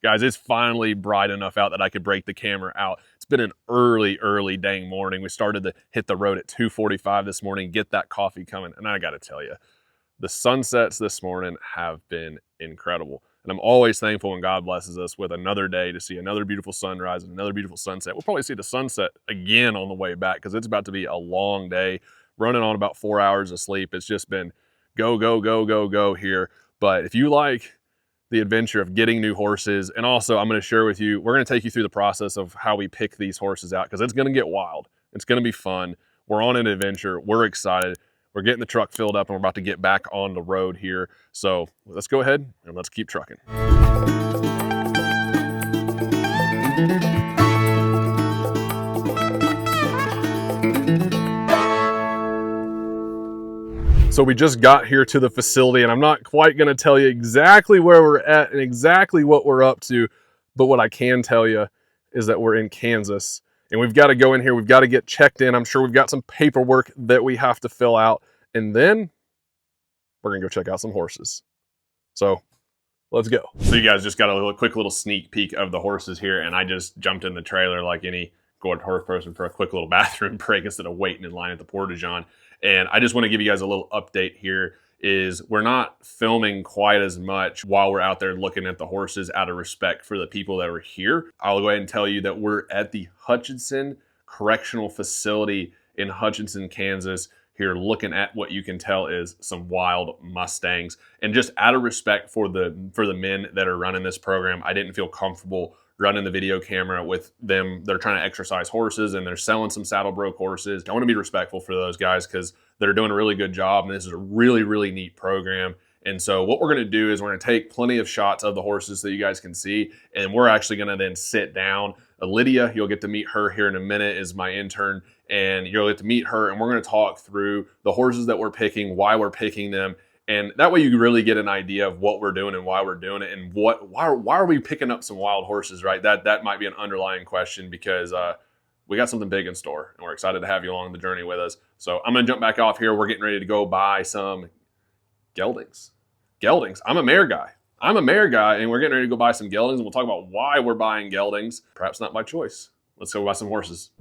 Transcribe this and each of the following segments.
Guys, it's finally bright enough out that I could break the camera out. It's been an early dang morning. We started to hit the road at 2:45 this morning, get that coffee coming. And I got to tell you, the sunsets this morning have been incredible. And I'm always thankful when God blesses us with another day to see another beautiful sunrise and another beautiful sunset. We'll probably see the sunset again on the way back because it's about to be a long day, running on about 4 hours of sleep. It's just been go here. But if you like the adventure of getting new horses, and also I'm going to share with you, we're going to take you through the process of how we pick these horses out because it's going to get wild. It's going to be fun. We're on an adventure. We're excited. We're getting the truck filled up and we're about to get back on the road here. So let's go ahead and let's keep trucking. So we just got here to the facility and I'm not quite going to tell you exactly where we're at and exactly what we're up to, but what I can tell you is that we're in Kansas and we've got to go in here. We've got to get checked in. I'm sure we've got some paperwork that we have to fill out and then we're going to go check out some horses. So let's go. So you guys just got a quick little sneak peek of the horses here and I just jumped in the trailer like any good horse person for a quick little bathroom break instead of waiting in line at the Porta-John. And I just want to give you guys a little update here is we're not filming quite as much while we're out there looking at the horses out of respect for the people that are here. I'll go ahead and tell you that we're at the Hutchinson Correctional Facility in Hutchinson, Kansas, here looking at what you can tell is some wild Mustangs. And just out of respect for the men that are running this program, I didn't feel comfortable running the video camera with them. They're trying to exercise horses and they're selling some saddle broke horses. I want to be respectful for those guys because they're doing a really good job and this is a really neat program. And so what we're going to do is we're going to take plenty of shots of the horses so you guys can see, and we're actually going to then sit down. Lydia, you'll get to meet her here in a minute, is my intern, and you'll get to meet her and we're going to talk through the horses that we're picking, why we're picking them. And that way you really get an idea of what we're doing and why we're doing it and why are we picking up some wild horses, right? That might be an underlying question because we got something big in store and we're excited to have you along the journey with us. So I'm going to jump back off here. We're getting ready to go buy some geldings. I'm a mare guy and we're getting ready to go buy some geldings and we'll talk about why we're buying geldings. Perhaps not by choice. Let's go buy some horses.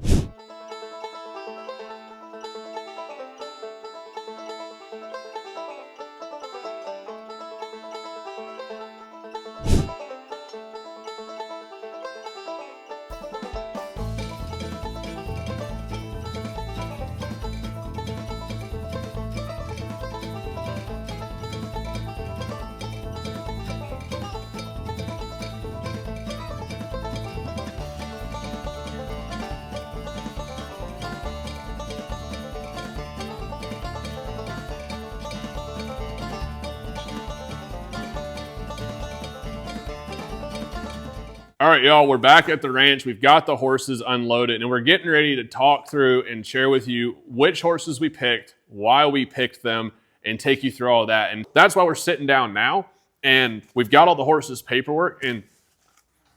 All right, y'all, we're back at the ranch. We've got the horses unloaded, and we're getting ready to talk through and share with you which horses we picked, why we picked them, and take you through all that. And that's why we're sitting down now, and we've got all the horses' paperwork, and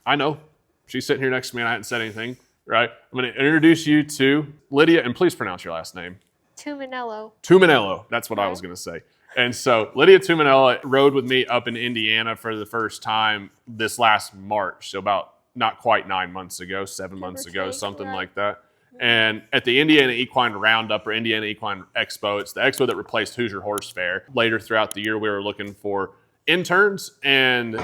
I know she's sitting here next to me, and I hadn't said anything, right? I'm going to introduce you to Lydia, and please pronounce your last name. Tuminello. That's what I was going to say. And so Lydia Tuminello rode with me up in Indiana for the first time this last March. So about not quite 9 months ago, 7 months ago, something like that. And at the Indiana Equine Roundup or Indiana Equine Expo, it's the expo that replaced Hoosier Horse Fair. Later throughout the year, we were looking for interns and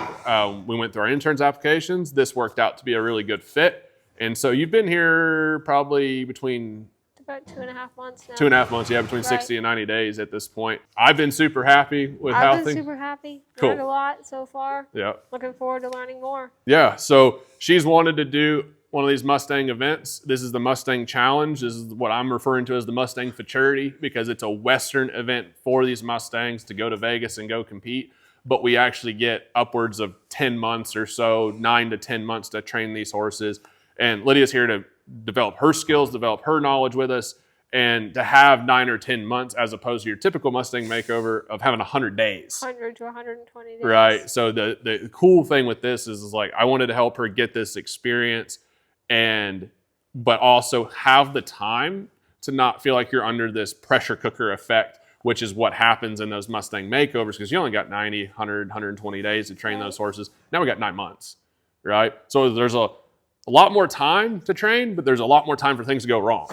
we went through our interns applications. This worked out to be a really good fit. And so you've been here probably between about 2.5 months now. 2.5 months, yeah, between 60 and 90 days at this point. I've been super happy with how things. I've been super happy. Cool. Learned a lot so far. Yeah. Looking forward to learning more. Yeah, so she's wanted to do one of these Mustang events. This is the Mustang Challenge. This is what I'm referring to as the Mustang Futurity because it's a Western event for these Mustangs to go to Vegas and go compete. But we actually get upwards of 10 months or so, 9 to 10 months to train these horses. And Lydia's here to develop her skills, develop her knowledge with us, and to have 9 or 10 months as opposed to your typical Mustang makeover of having 100 days. 100 to 120 days. Right. So the cool thing with this is like I wanted to help her get this experience but also have the time to not feel like you're under this pressure cooker effect, which is what happens in those Mustang makeovers because you only got 90, 100, 120 days to train those horses. Now we got 9 months. right? So there's a lot more time to train, but there's a lot more time for things to go wrong.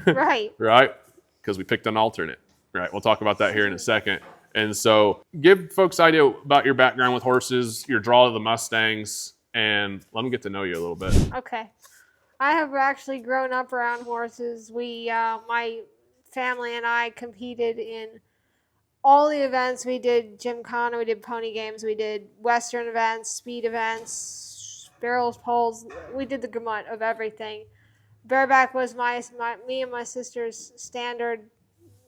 Right. Right? Because we picked an alternate, right? We'll talk about that here in a second. And so give folks an idea about your background with horses, your draw to the Mustangs, and let them get to know you a little bit. Okay. I have actually grown up around horses. My family and I competed in all the events. We did gymkhana, we did pony games, we did Western events, speed events, barrels, poles. We did the gamut of everything. Bareback was me and my sister's standard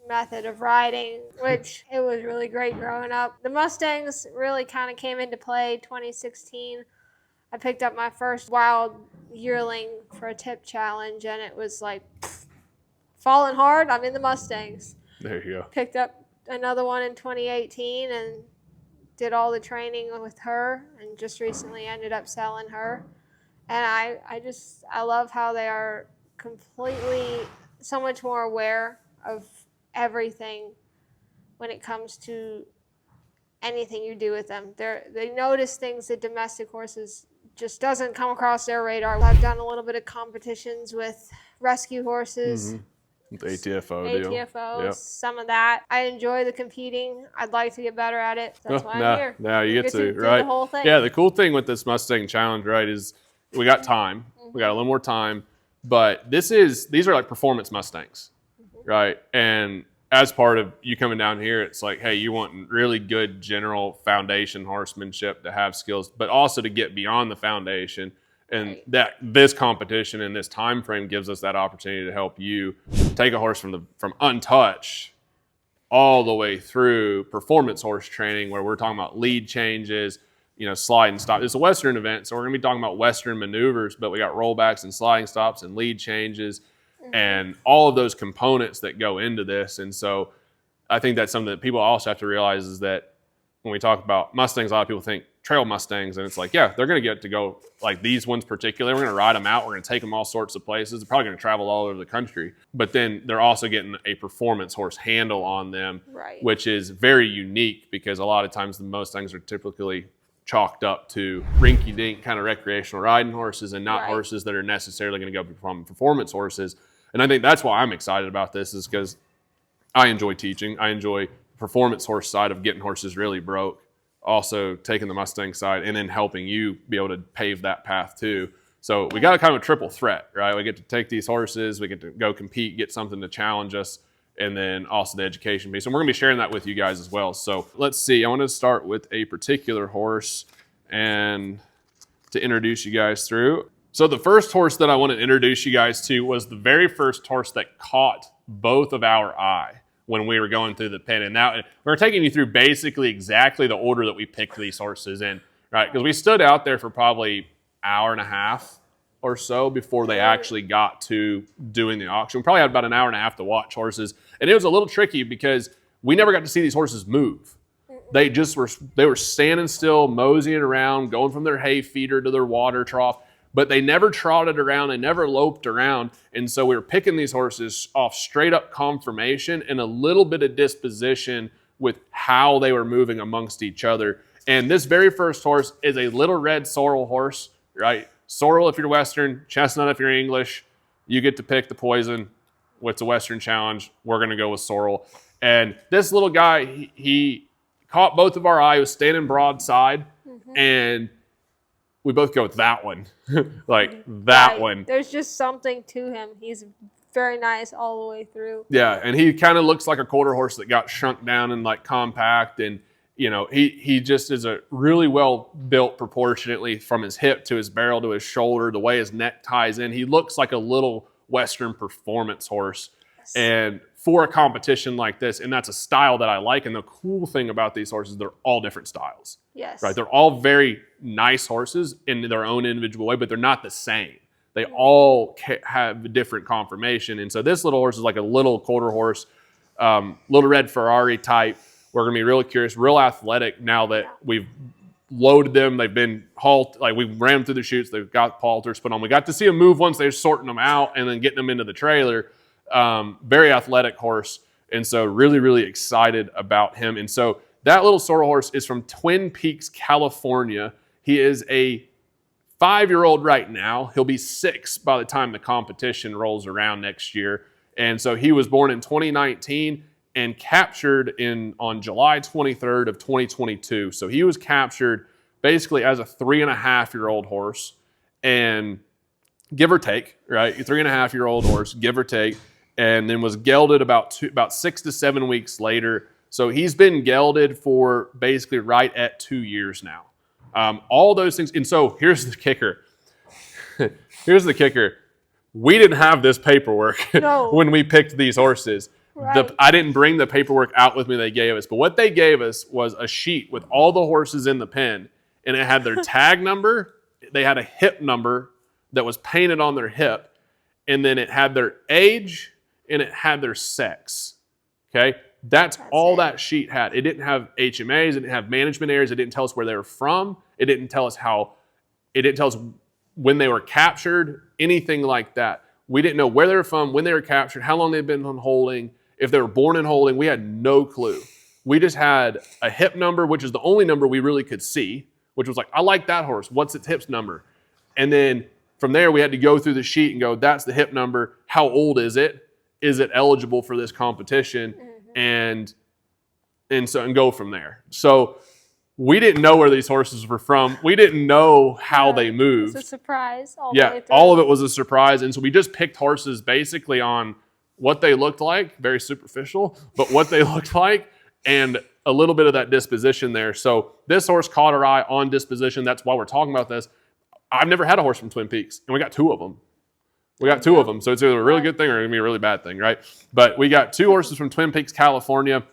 method of riding, which it was really great growing up. The Mustangs really kind of came into play 2016. I picked up my first wild yearling for a tip challenge, and it was like falling hard. I'm in the Mustangs. There you go. Picked up another one in 2018 and did all the training with her, and just recently ended up selling her. And I love how they are completely so much more aware of everything when it comes to anything you do with them. They notice things that domestic horses just doesn't come across their radar. I've done a little bit of competitions with rescue horses. With ATFO deal. ATFO, Yep. some of that. I enjoy the competing. I'd like to get better at it. That's why I'm here. Now you get to, do right? the whole thing. Yeah, the cool thing with this Mustang Challenge, right, is we got time. We got a little more time, but these are like performance Mustangs, right? And as part of you coming down here, it's like, hey, you want really good general foundation horsemanship to have skills, but also to get beyond the foundation. And Right. that this competition and this time frame gives us that opportunity to help you take a horse from untouched all the way through performance horse training, where we're talking about lead changes, slide and stop. It's a Western event, so we're going to be talking about Western maneuvers, but we got rollbacks and sliding stops and lead changes and all of those components that go into this. And so I think that's something that people also have to realize, is that when we talk about Mustangs, a lot of people think trail Mustangs, and it's like, yeah, they're going to get to go, like these ones particularly, we're going to ride them out, we're going to take them all sorts of places, they're probably going to travel all over the country, but then they're also getting a performance horse handle on them, Right. which is very unique, because a lot of times the Mustangs are typically chalked up to rinky-dink kind of recreational riding horses, and not Right. horses that are necessarily going to go become performance horses. And I think that's why I'm excited about this, is because I enjoy teaching. I enjoy the performance horse side of getting horses really broke, also taking the Mustang side, and then helping you be able to pave that path too. So we got a kind of a triple threat, right? We get to take these horses, we get to go compete, get something to challenge us, and then also the education piece. And we're going to be sharing that with you guys as well. So let's see. I want to start with a particular horse and to introduce you guys through. So the first horse that I want to introduce you guys to was the very first horse that caught both of our eye when we were going through the pen. And now we're taking you through basically exactly the order that we picked these horses in, right? Because we stood out there for probably hour and a half or so before they actually got to doing the auction. We probably had about an hour and a half to watch horses. And it was a little tricky because we never got to see these horses move. They were standing still, moseying around, going from their hay feeder to their water trough, but they never trotted around, they never loped around. And so we were picking these horses off straight up conformation and a little bit of disposition with how they were moving amongst each other. And this very first horse is a little red sorrel horse, right? Sorrel if you're Western, chestnut if you're English. You get to pick the poison. What's a Western challenge? We're going to go with sorrel. And this little guy, he caught both of our eye. He was standing broadside, and we both go with that one. Like that Right. one. There's just something to him. He's very nice all the way through. Yeah, and he kind of looks like a quarter horse that got shrunk down and like compact, and he just is a really well built proportionately from his hip to his barrel to his shoulder, the way his neck ties in. He looks like a little Western performance horse. Yes. And for a competition like this, and that's a style that I like. And the cool thing about these horses, they're all different styles. Yes. Right? They're all very nice horses in their own individual way, but they're not the same. They all have a different conformation. And so this little horse is like a little quarter horse, little red Ferrari type. We're going to be really curious, real athletic now that we've loaded them. They've been we've ran them through the chutes. They've got halters put on. We got to see them move once they're sorting them out and then getting them into the trailer. Very athletic horse. And so really, really excited about him. And so that little sorrel horse is from Twin Peaks, California. He is a 5-year-old right now. He'll be 6 by the time the competition rolls around next year. And so he was born in 2019 and captured on July 23rd of 2022. So he was captured basically as a 3.5-year-old horse, and give or take, right? 3.5-year-old horse, give or take, and then was gelded about 6 to 7 weeks later. So he's been gelded for basically right at 2 years now. All those things. And so here's the kicker. Here's the kicker. We didn't have this paperwork when we picked these horses. Right. I didn't bring the paperwork out with me they gave us. But what they gave us was a sheet with all the horses in the pen. And it had their tag number. They had a hip number that was painted on their hip. And then it had their age and it had their sex. Okay? That's all that sheet had. It didn't have HMAs. It didn't have management areas. It didn't tell us where they were from. It didn't tell us when they were captured, anything like that. We didn't know where they were from, when they were captured, how long they'd been on holding, if they were born in holding. We had no clue. We just had a hip number, which is the only number we really could see, which was like, I like that horse. What's its hip number? And then from there, we had to go through the sheet and go, that's the hip number. How old is it? Is it eligible for this competition? And go from there. So we didn't know where these horses were from. We didn't know how they moved. It's a surprise. All of it was a surprise. And so we just picked horses basically on what they looked like, very superficial, but what they looked like, and a little bit of that disposition there. So this horse caught our eye on disposition. That's why we're talking about this. I've never had a horse from Twin Peaks, and we got 2 of them. So it's either a really good thing or going to be a really bad thing, right? But we got 2 horses from Twin Peaks, California.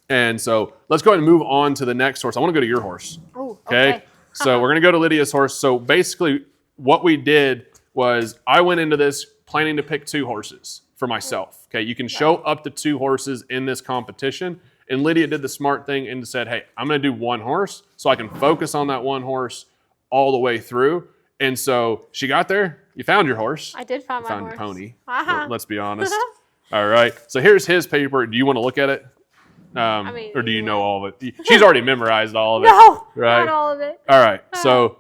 And so let's go ahead and move on to the next horse. I want to go to your horse. Ooh, okay. So we're going to go to Lydia's horse. So basically what we did was I went into this planning to pick 2 horses for myself. Okay, you can show up to 2 horses in this competition. And Lydia did the smart thing and said, hey, I'm going to do 1 horse so I can focus on that 1 horse all the way through. And so she got there. You found your horse. I did find my horse. Found your pony. Uh-huh. Let's be honest. All right. So here's his paper. Do you want to look at it? Or do you know all of it? She's already memorized all of it. No, right? not all of it. All right. So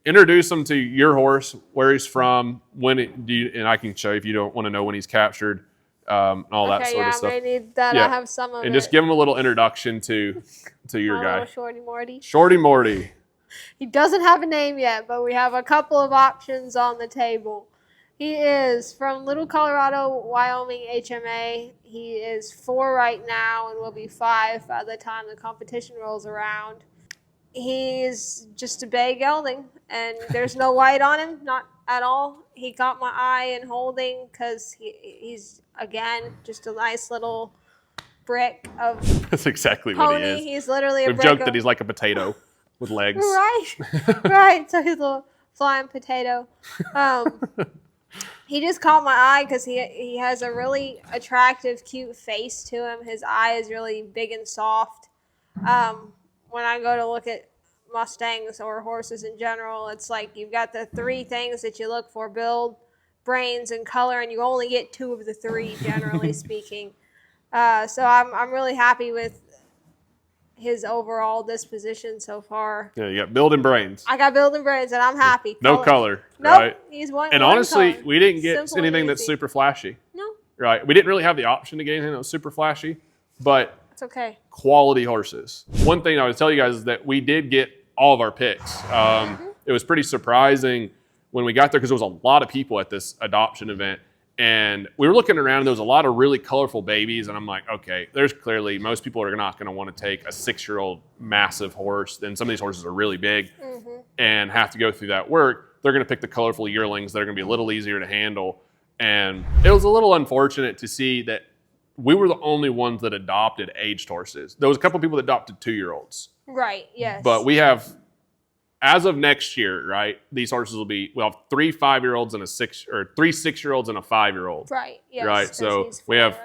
introduce him to your horse, where he's from, and I can show you if you don't want to know when he's captured, all that sort of stuff. I may need that. I have some of it. And just give him a little introduction to your guy. Shorty Morty. Shorty Morty. He doesn't have a name yet, but we have a couple of options on the table. He is from Little Colorado, Wyoming HMA. He is 4 right now and will be 5 by the time the competition rolls around. He's just a Bay Gelding, and there's no white on him, not at all. He caught my eye in holding because he's, again, just a nice little brick of That's exactly pony. what he is. He's literally a We've brick joked that he's like a potato with legs. Right. So he's a little flying potato. He just caught my eye because he has a really attractive, cute face to him. His eye is really big and soft. When I go to look at Mustangs or horses in general, it's like you've got the 3 things that you look for: build, brains, and color, and you only get 2 of the 3, generally speaking. So I'm really happy with his overall disposition so far. Yeah, you got build and brains. I got build and brains, and I'm happy. No color, nope, right? He's one. And one honestly, color. we didn't get Simple anything and that's easy. super flashy. No. Right? We didn't really have the option to get anything that was super flashy, but It's okay. quality horses. One thing I would tell you guys is that we did get all of our picks. It was pretty surprising when we got there because there was a lot of people at this adoption event. And we were looking around, and there was a lot of really colorful babies, and I'm like, okay, there's clearly, most people are not going to want to take a 6-year-old massive horse. Then some of these horses are really big and have to go through that work. They're going to pick the colorful yearlings that are going to be a little easier to handle. And it was a little unfortunate to see that we were the only ones that adopted aged horses. There was a couple of people that adopted 2-year-olds. Right, yes. But we have, as of next year, right, these horses we'll have 3 5-year-olds and 3 6-year-olds and a 5-year-old. Right, yes. Right, so we have,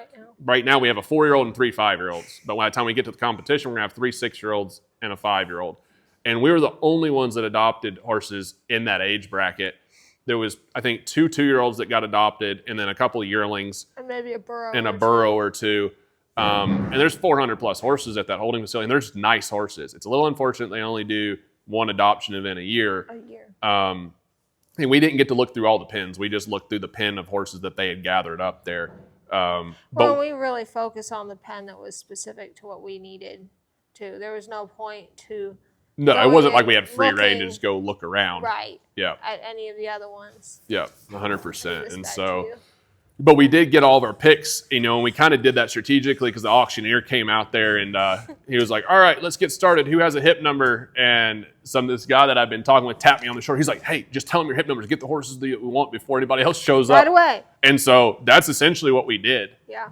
right now we have a 4-year-old and 3 5-year-olds. But by the time we get to the competition, we're going to have 3 6-year-olds and a 5-year-old. And we were the only ones that adopted horses in that age bracket. There was, I think, 2 2-year-olds that got adopted, and then a couple of yearlings. And maybe a burro. And a burro or 2. And there's 400 plus horses at that holding facility, and there's nice horses. It's a little unfortunate they only do one adoption event a year. A year. And we didn't get to look through all the pins. We just looked through the pen of horses that they had gathered up there. Well, we really focused on the pen that was specific to what we needed to. There was no point to. No, it wasn't like we had free reign to just go look around. Right. Yeah. At any of the other ones. Yeah, 100%. And so, you. but we did get all of our picks, you know, and we kind of did that strategically because the auctioneer came out there and he was like, all right, let's get started. Who has a hip number? And this guy that I've been talking with tapped me on the shoulder. He's like, hey, just tell him your hip numbers. Get the horses that we want before anybody else shows up. Right away. And so that's essentially what we did. Yeah.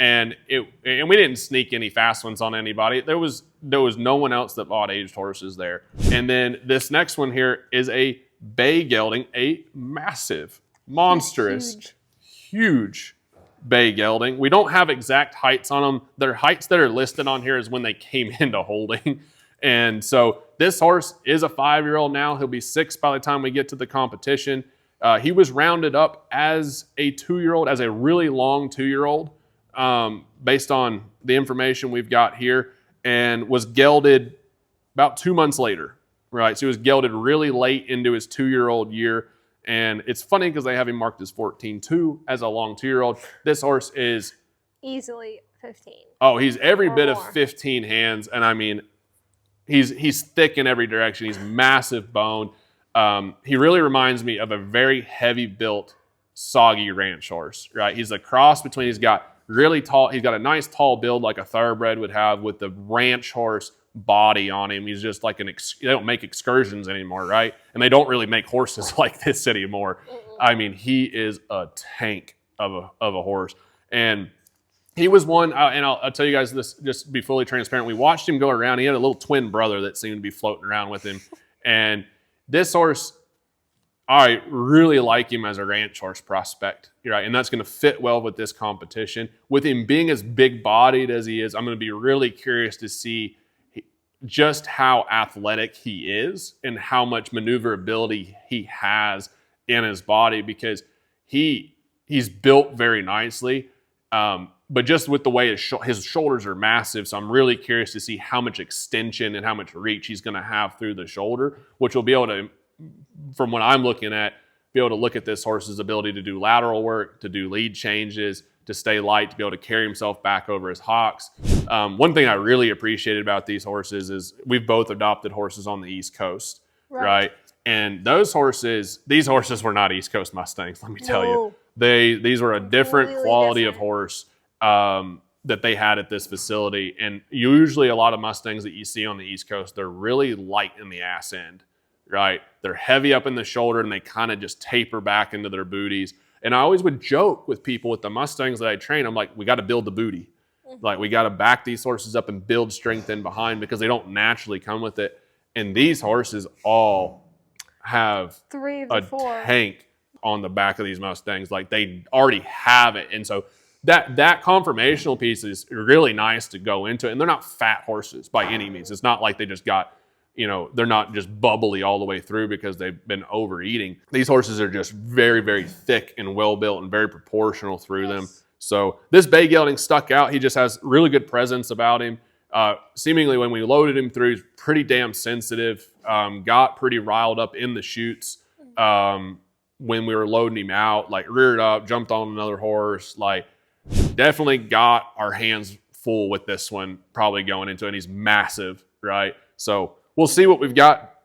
And we didn't sneak any fast ones on anybody. There was no one else that bought aged horses there. And then this next one here is a Bay Gelding, a massive, monstrous, huge Bay Gelding. We don't have exact heights on them. Their heights that are listed on here is when they came into holding. And so this horse is a 5-year-old now. He'll be 6 by the time we get to the competition. He was rounded up as a 2-year-old, as a really long 2-year-old. Based on the information we've got here, and was gelded about 2 months later, right? So he was gelded really late into his 2-year-old year, and it's funny because they have him marked as 14-2 as a long 2-year-old. This horse is easily 15. Oh, he's every bit more. of 15 hands, and I mean, he's thick in every direction. He's massive boned. He really reminds me of a very heavy-built, soggy ranch horse, right? He's a cross between, he's got really tall, he's got a nice tall build like a thoroughbred would have with the ranch horse body on him. He's just like they don't make excursions anymore, right? And they don't really make horses like this anymore. I mean, he is a tank of a horse. And he was one, and I'll tell you guys this, just to be fully transparent. We watched him go around. He had a little twin brother that seemed to be floating around with him. And this horse, I really like him as a ranch horse prospect, right? And that's going to fit well with this competition. With him being as big-bodied as he is, I'm going to be really curious to see just how athletic he is and how much maneuverability he has in his body, because he's built very nicely, but just with the way his shoulders are massive. So I'm really curious to see how much extension and how much reach he's going to have through the shoulder, which will be able to, from what I'm looking at, be able to look at this horse's ability to do lateral work, to do lead changes, to stay light, to be able to carry himself back over his hocks. One thing I really appreciated about these horses is we've both adopted horses on the East Coast, right? And these horses were not East Coast Mustangs, let me tell you. These were a different quality of horse that they had at this facility. And usually a lot of Mustangs that you see on the East Coast, they're really light in the ass end, right? They're heavy up in the shoulder and they kind of just taper back into their booties. And I always would joke with people with the Mustangs that I train, I'm like, we got to build the booty. Like, we got to back these horses up and build strength in behind because they don't naturally come with it. And these horses all have 3 of the 4 tank on the back of these Mustangs. Like, they already have it. And so that conformational piece is really nice to go into. And they're not fat horses by any means. It's not like they just got, they're not just bubbly all the way through because they've been overeating. These horses are just very, very thick and well-built and very proportional through them. So this Bay Gelding stuck out. He just has really good presence about him. Seemingly when we loaded him through, he's pretty damn sensitive, got pretty riled up in the chutes when we were loading him out, like reared up, jumped on another horse, like definitely got our hands full with this one probably going into it. And he's massive, right? So we'll see what we've got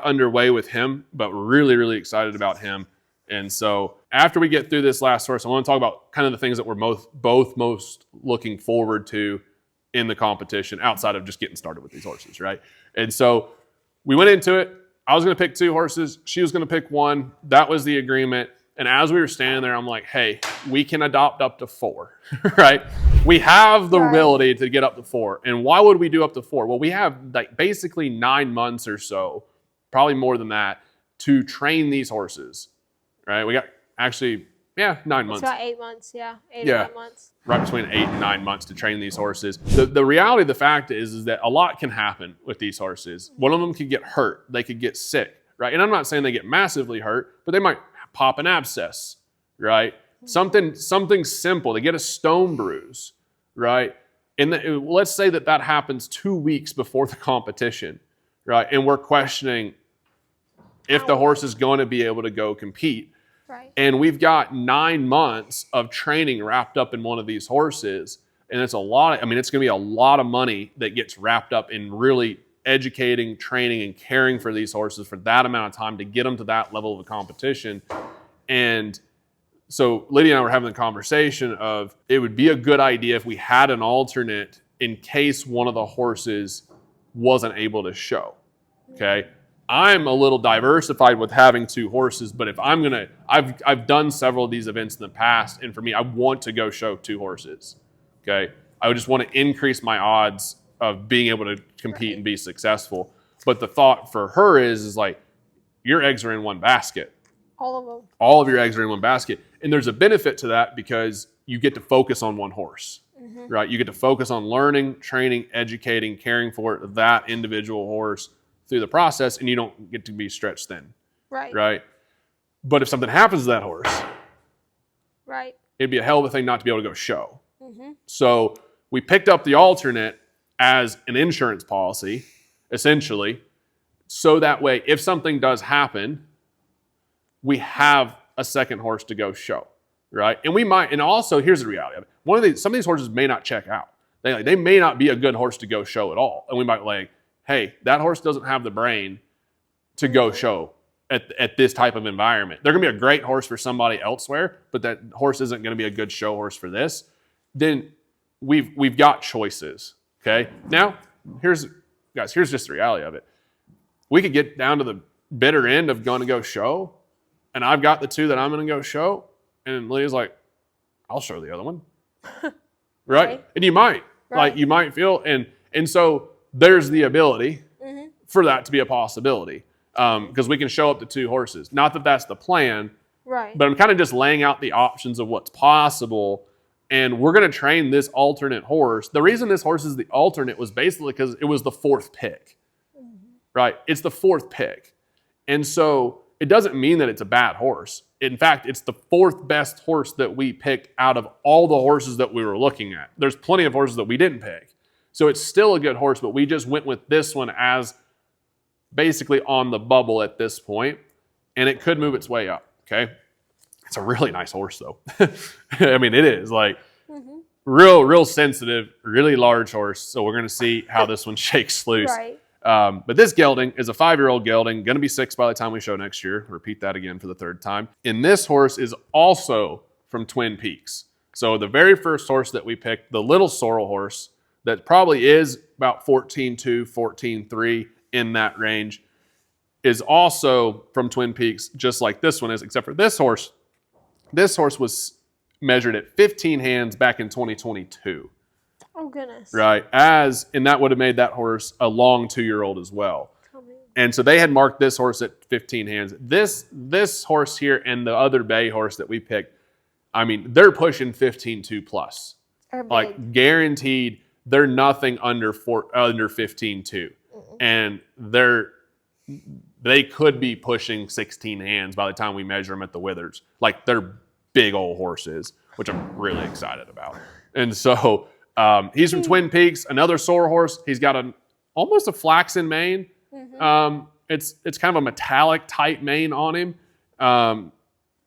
underway with him, but we're really, really excited about him. And so after we get through this last horse, I want to talk about kind of the things that we're both most looking forward to in the competition outside of just getting started with these horses, right? And so we went into it. I was going to pick 2 horses. She was going to pick 1. That was the agreement. And as we were standing there, I'm like, hey, we can adopt up to 4, right? We have the ability to get up to 4. And why would we do up to 4? Well, we have like basically 9 months or so, probably more than that, to train these horses, right? We got actually, 9 months. It's about 8 months, 8 or 9 months. Right between 8 and 9 months to train these horses. The reality of the fact is that a lot can happen with these horses. One of them could get hurt. They could get sick, right? And I'm not saying they get massively hurt, but they might pop an abscess, right? Something simple. They get a stone bruise, right? And let's say that happens 2 weeks before the competition, right? And we're questioning if the horse is going to be able to go compete. Right. And we've got 9 months of training wrapped up in one of these horses. And it's a lot. It's going to be a lot of money that gets wrapped up in really educating, training, and caring for these horses for that amount of time to get them to that level of a competition. And so Lydia and I were having the conversation of it would be a good idea if we had an alternate in case one of the horses wasn't able to show. Okay. I'm a little diversified with having 2 horses, but if I've done several of these events in the past, and for me, I want to go show 2 horses. Okay. I would just want to increase my odds of being able to compete and be successful. But the thought for her is like, your eggs are in one basket. All of them. All of your eggs are in one basket. And there's a benefit to that because you get to focus on one horse, right? You get to focus on learning, training, educating, caring for that individual horse through the process, and you don't get to be stretched thin, right? But if something happens to that horse, it'd be a hell of a thing not to be able to go show. So we picked up the alternate as an insurance policy, essentially, so that way if something does happen, we have a second horse to go show, right? And also here's the reality of it. Some of these horses may not check out. They may not be a good horse to go show at all. And we might hey, that horse doesn't have the brain to go show at this type of environment. They're going to be a great horse for somebody elsewhere, but that horse isn't going to be a good show horse for this. Then we've got choices, okay? Now, here's just the reality of it. We could get down to the bitter end of going to go show, and I've got the 2 that I'm going to go show, and Lydia's like, I'll show the other one, right? And you might, you might feel, and so there's the ability for that to be a possibility, because we can show up to 2 horses. Not that that's the plan, but I'm kind of just laying out the options of what's possible. And we're going to train this alternate horse. The reason this horse is the alternate was basically because it was the 4th pick, right? It's the 4th pick. And so it doesn't mean that it's a bad horse. In fact, it's the 4th best horse that we picked out of all the horses that we were looking at. There's plenty of horses that we didn't pick. So it's still a good horse, but we just went with this one as basically on the bubble at this point, and it could move its way up, okay? It's a really nice horse, though. It is real sensitive, really large horse. So we're going to see how this one shakes loose. But this gelding is a 5-year-old gelding, going to be 6 by the time we show next year. Repeat that again for the 3rd time. And this horse is also from Twin Peaks. So the very first horse that we picked, the little sorrel horse, that probably is about 14.2, 14.3 in that range, is also from Twin Peaks, just like this one is, except for this horse. This horse was measured at 15 hands back in 2022. Oh, goodness. Right. And that would have made that horse a long 2-year-old as well. And so they had marked this horse at 15 hands. This horse here and the other bay horse that we picked, they're pushing 15.2 plus. Like guaranteed, they're nothing under 15.2. And they could be pushing 16 hands by the time we measure them at the withers. Like, they're big old horses, which I'm really excited about. And so he's from Twin Peaks, another sorrel horse. He's got almost a flaxen mane. It's kind of a metallic type mane on him.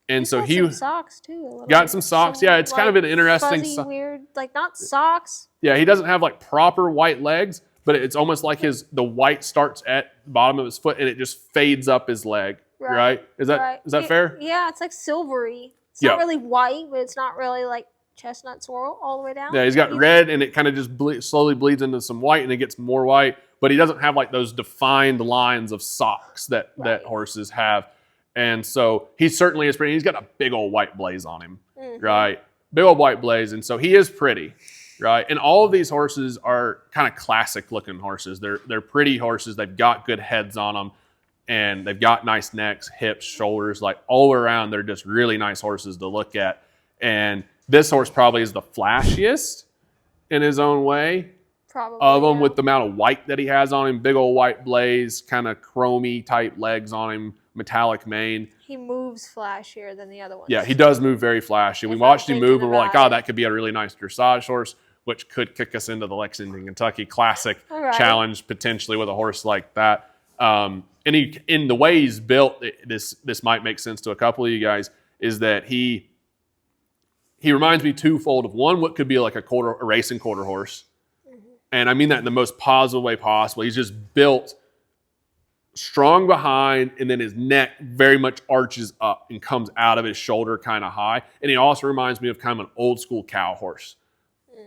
And so he some socks too. Got some socks. Yeah, it's kind of an interesting, fuzzy, weird, not socks. Yeah, he doesn't have proper white legs, but it's almost like the white starts at the bottom of his foot and it just fades up his leg. Right? Is that fair? Yeah, it's like silvery. It's not really white, but it's not really like chestnut swirl all the way down. Yeah, he's got red and it kind of just slowly bleeds into some white and it gets more white, but he doesn't have those defined lines of socks that horses have. And so he certainly is pretty. He's got a big old white blaze on him, right? Big old white blaze. And so he is pretty, right? And all of these horses are kind of classic looking horses. They're pretty horses. They've got good heads on them and they've got nice necks, hips, shoulders, all around. They're just really nice horses to look at. And this horse probably is the flashiest in his own way of them with the amount of white that he has on him. Big old white blaze, kind of chromy type legs on him. Metallic mane. He moves flashier than the other ones. Yeah, he does move very flashy. We watched him move and we're like, that could be a really nice dressage horse, which could kick us into the Lexington, Kentucky Classic challenge potentially with a horse like that. And in the way he's built, this might make sense to a couple of you guys, is that he reminds me twofold of one, what could be like a racing quarter horse. And I mean that in the most positive way possible. He's just built strong behind, and then his neck very much arches up and comes out of his shoulder kind of high. And he also reminds me of kind of an old school cow horse,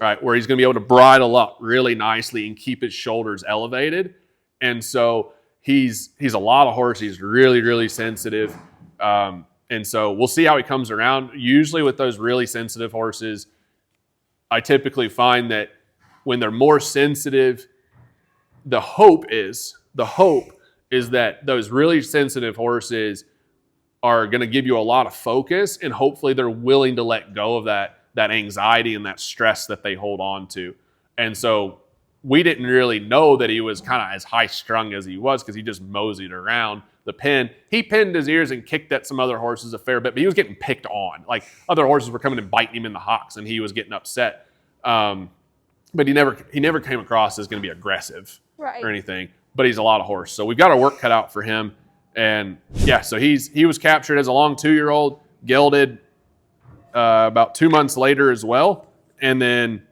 right? Where he's going to be able to bridle up really nicely and keep his shoulders elevated. And so he's a lot of horse. He's really, really sensitive. And so we'll see how he comes around. Usually with those really sensitive horses, I typically find that when they're more sensitive, the hope is that those really sensitive horses are going to give you a lot of focus, and hopefully they're willing to let go of that anxiety and that stress that they hold on to. And so we didn't really know that he was kind of as high strung as he was, because he just moseyed around the pen. He pinned his ears and kicked at some other horses a fair bit, but he was getting picked on. Like, other horses were coming and biting him in the hocks, and he was getting upset. But he never came across as going to be aggressive or anything. But he's a lot of horse, so we've got our work cut out for him. And yeah, so he was captured as a long 2-year-old, gelded about 2 months later as well, and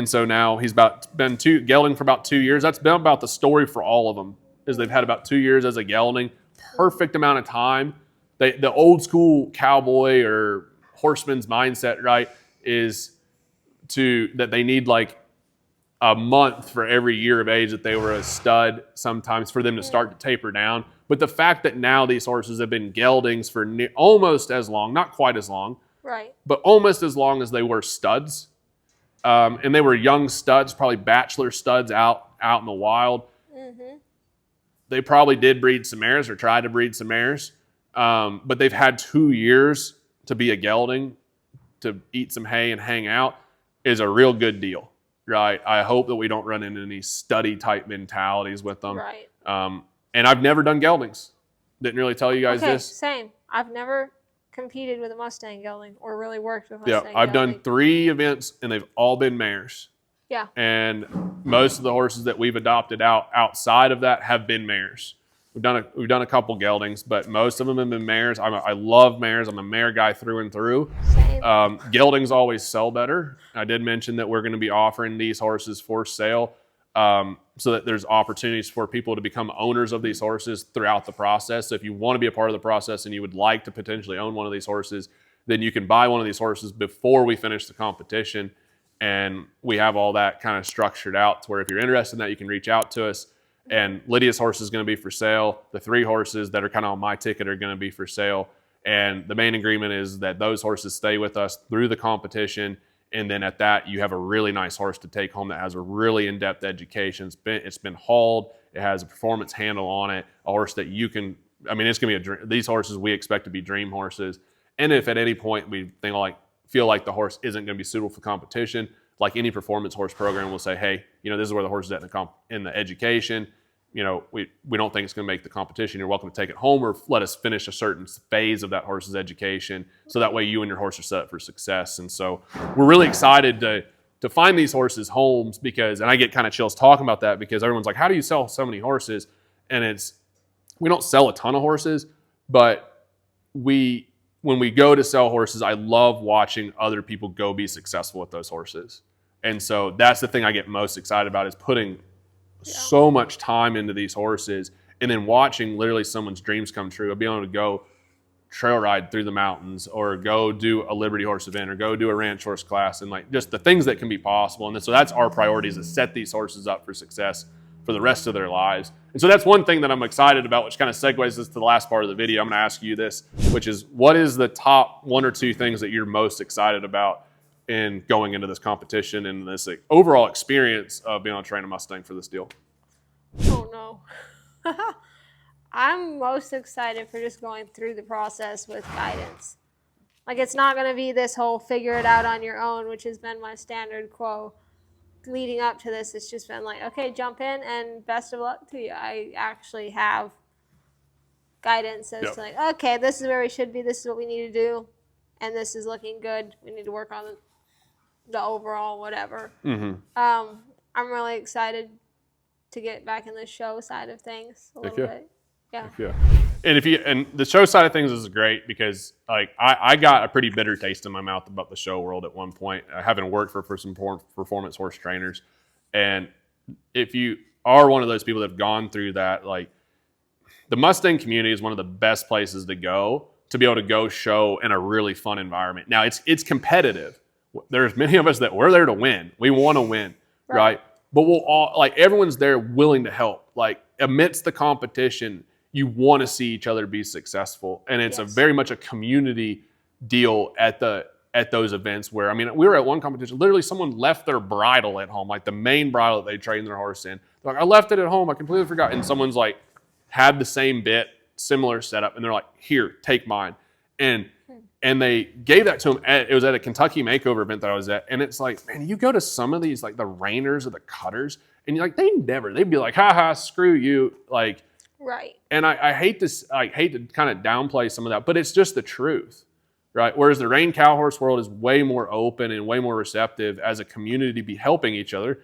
so now he's been gelding for about 2 years. That's been about the story for all of them, is they've had about 2 years as a gelding. Perfect amount of time. The old school cowboy or horseman's mindset, right, is that they need like a month for every year of age that they were a stud sometimes for them to start to taper down. But the fact that now these horses have been geldings for almost as long, not quite as long, right, but almost as long as they were studs. And they were young studs, probably bachelor studs out in the wild. They probably did breed some mares or tried to breed some mares. But they've had 2 years to be a gelding, to eat some hay and hang out, is a real good deal, right? I hope that we don't run into any study type mentalities with them. Right. And I've never done geldings. Didn't really tell you guys this. Same. I've never competed with a Mustang gelding or really worked with Mustang I've gelding. done 3 events, and they've all been mares. Yeah. And most of the horses that we've adopted outside of that have been mares. We've done a couple geldings, but most of them have been mares. I love mares. I'm a mare guy through and through. Same. Geldings always sell better. I did mention that we're going to be offering these horses for sale, so that there's opportunities for people to become owners of these horses throughout the process. So if you want to be a part of the process and you would like to potentially own one of these horses, then you can buy one of these horses before we finish the competition. And we have all that kind of structured out to where if you're interested in that, you can reach out to us. And Lydia's horse is going to be for sale. The 3 horses that are kind of on my ticket are going to be for sale. And the main agreement is that those horses stay with us through the competition. And then at that, you have a really nice horse to take home that has a really in-depth education. It's been hauled. It has a performance handle on it. A horse that you can, it's going to be these horses we expect to be dream horses. And if at any point we feel like the horse isn't going to be suitable for competition, like any performance horse program will say, hey, this is where the horse is at in the education. We don't think it's going to make the competition. You're welcome to take it home, or let us finish a certain phase of that horse's education, so that way you and your horse are set up for success. And so we're really excited to find these horses homes, and I get kind of chills talking about that, because everyone's like, how do you sell so many horses? And we don't sell a ton of horses, but when we go to sell horses, I love watching other people go be successful with those horses. And so that's the thing I get most excited about, is putting so much time into these horses, and then watching literally someone's dreams come true of being able to go trail ride through the mountains, or go do a Liberty horse event, or go do a ranch horse class, and just the things that can be possible. And so that's our priority, is to set these horses up for success for the rest of their lives. And so that's one thing that I'm excited about, which kind of segues us to the last part of the video. I'm going to ask you this, which is, what is the top 1 or 2 things that you're most excited about in going into this competition and this overall experience of being able to train a Mustang for this deal? Oh no. I'm most excited for just going through the process with guidance. Like, it's not going to be this whole figure it out on your own, which has been my standard quo leading up to this. It's just been like, okay, jump in and best of luck to you. I actually have guidance as to like, okay, this is where we should be. This is what we need to do. And this is looking good. We need to work on the overall whatever. I'm really excited to get back in the show side of things a little yeah. bit. Yeah. Yeah. And the show side of things is great because like I got a pretty bitter taste in my mouth about the show world at one point, having worked for some performance horse trainers. And if you are one of those people that have gone through that, like the Mustang community is one of the best places to go to be able to go show in a really fun environment. Now it's competitive. There's many of us that we're there to win. We want to win, right? But we'll all, like, everyone's there willing to help. Like amidst the competition, you want to see each other be successful. And it's a very much a community deal at those events where, I mean, we were at one competition, literally someone left their bridle at home, like the main bridle that they trained their horse in. They're like, I left it at home. I completely forgot. And someone's like, had the same bit, similar setup. And they're like, here, take mine. And they gave that to him. It was at a Kentucky makeover event that I was at. And it's like, man, you go to some of these, like the reiners or the cutters, and you're like, they'd be like, ha, screw you. Like, right. And I hate this, I hate to kind of downplay some of that, but it's just the truth, right? Whereas the rein cow horse world is way more open and way more receptive as a community to be helping each other.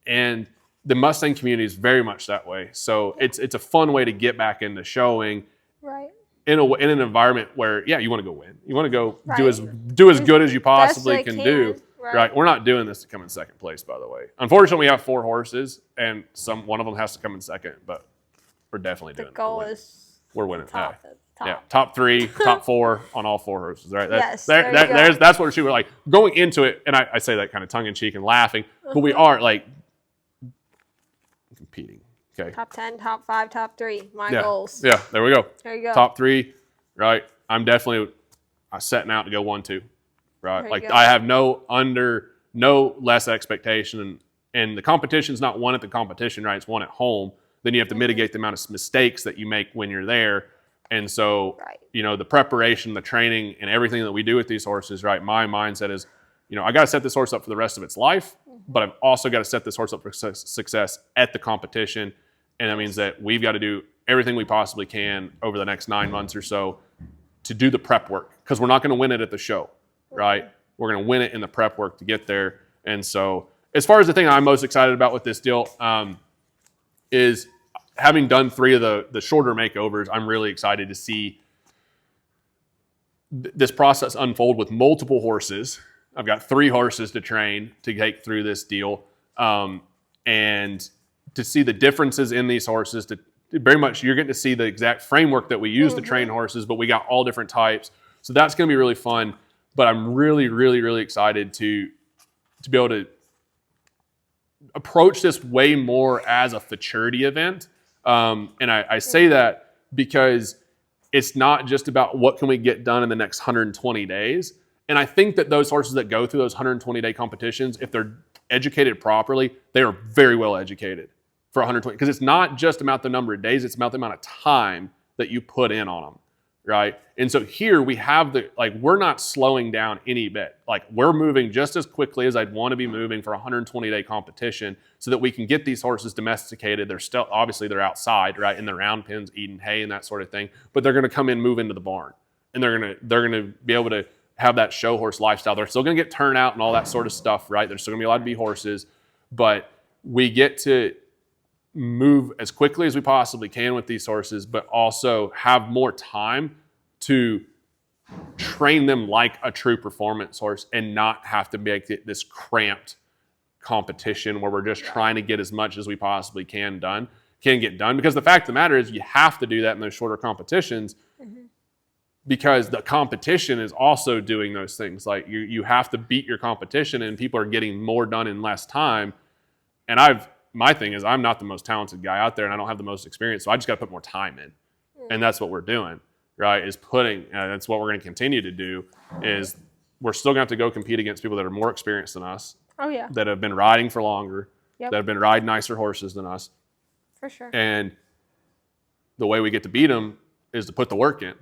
And the Mustang community is very much that way. So it's a fun way to get back into showing. Right. In an environment where, you want to go win. You want to go do as good as you possibly can do. Right. We're not doing this to come in second place, by the way. Unfortunately, we have 4 horses, and one of them has to come in second, but we're definitely doing it. The goal is we're winning. Top. Yeah, top 3, top 4 on all 4 horses, right? Yes, that's what we're like going into it, and I say that kind of tongue in cheek and laughing, but we are like competing. Okay. Top 10, top 5, top 3. My goals. Yeah, there we go. There you go. Top 3, right? I'm definitely setting out to go 1, 2, right? Like I have no less expectation, and the competition's not won at the competition, right? It's won at home. Then you have to mitigate the amount of mistakes that you make when you're there. And so, the preparation, the training, and everything that we do with these horses, right? My mindset is, I got to set this horse up for the rest of its life, but I've also got to set this horse up for success at the competition. And that means that we've got to do everything we possibly can over the next 9 months or so to do the prep work, because we're not going to win it at the show, right? We're going to win it in the prep work to get there. And so as far as the thing I'm most excited about with this deal is having done 3 of the shorter makeovers, I'm really excited to see this process unfold with multiple horses. I've got 3 horses to train to take through this deal. And to see the differences in these horses, very much you're getting to see the exact framework that we use to train horses, but we got all different types. So that's going to be really fun. But I'm really, really, really excited to be able to approach this way more as a futurity event. And I say that because it's not just about what can we get done in the next 120 days. And I think that those horses that go through those 120-day competitions, if they're educated properly, they are very well educated for 120. Because it's not just about the number of days, it's about the amount of time that you put in on them, right? And so here we have we're not slowing down any bit. Like, we're moving just as quickly as I'd want to be moving for a 120-day competition so that we can get these horses domesticated. They're still, obviously they're outside, right, in the round pens, eating hay and that sort of thing, but they're going to come in, move into the barn, and they're going to be able to have that show horse lifestyle. They're still going to get turnout and all that sort of stuff, right? There's still going to be allowed to be horses, but we get to move as quickly as we possibly can with these horses, but also have more time to train them like a true performance horse and not have to make it this cramped competition where we're just trying to get as much as we possibly can get done. Because the fact of the matter is you have to do that in those shorter competitions because the competition is also doing those things. Like you have to beat your competition, and people are getting more done in less time. And my thing is I'm not the most talented guy out there, and I don't have the most experience, so I just got to put more time in. And that's what we're doing, right? That's what we're going to continue to do is we're still going to have to go compete against people that are more experienced than us. Oh, yeah. That have been riding for longer, that have been riding nicer horses than us. For sure. And the way we get to beat them is to put the work in,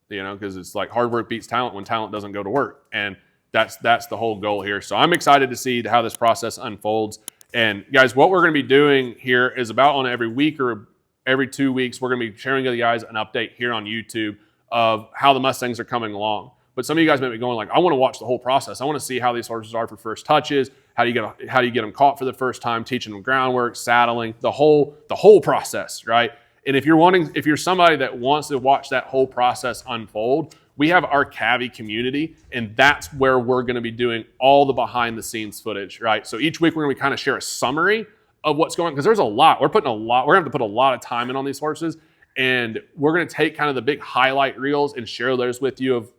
because it's like hard work beats talent when talent doesn't go to work. And that's the whole goal here. So I'm excited to see how this process unfolds. And guys, what we're going to be doing here is about on every week or every 2 weeks, we're going to be sharing with you guys an update here on YouTube of how the Mustangs are coming along. But some of you guys may be going like, I want to watch the whole process. I want to see how these horses are for first touches. How do you get them caught for the first time, teaching them groundwork, saddling, the whole process, right? And if you're somebody that wants to watch that whole process unfold, we have our Cavi community, and that's where we're going to be doing all the behind the scenes footage, right? So each week we're going to kind of share a summary of what's going on, because there's a lot. We're going to have to put a lot of time in on these horses, and we're going to take kind of the big highlight reels and share those with you of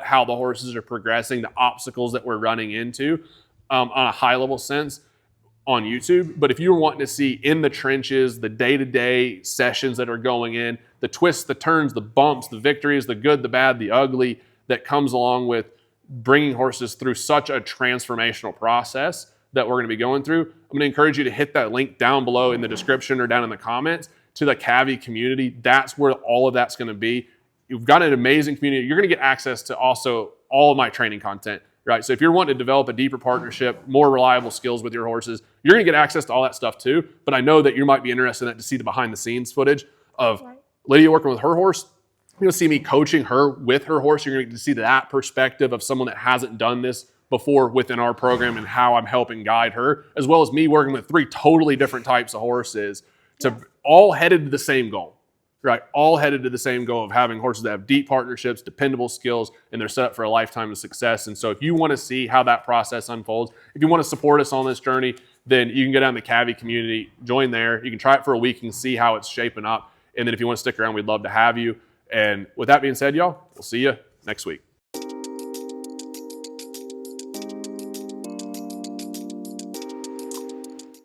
how the horses are progressing, the obstacles that we're running into on a high level sense on YouTube. But if you're wanting to see in the trenches, the day-to-day sessions that are going in, the twists, the turns, the bumps, the victories, the good, the bad, the ugly, that comes along with bringing horses through such a transformational process that we're going to be going through, I'm going to encourage you to hit that link down below in the description or down in the comments to the Cavi community. That's where all of that's going to be. You've got an amazing community. You're going to get access to also all of my training content, right? So if you're wanting to develop a deeper partnership, more reliable skills with your horses, you're going to get access to all that stuff too. But I know that you might be interested in that, to see the behind the scenes footage of Lydia working with her horse. You're going to see me coaching her with her horse. You're going to get to see that perspective of someone that hasn't done this before within our program, and how I'm helping guide her, as well as me working with 3 totally different types of horses, to all headed to the same goal. Right, all headed to the same goal of having horses that have deep partnerships, dependable skills, and they're set up for a lifetime of success. And so if you want to see how that process unfolds, if you want to support us on this journey, then you can go down the Cavi community, join there. You can try it for a week and see how it's shaping up. And then if you want to stick around, we'd love to have you. And with that being said, y'all, we'll see you next week.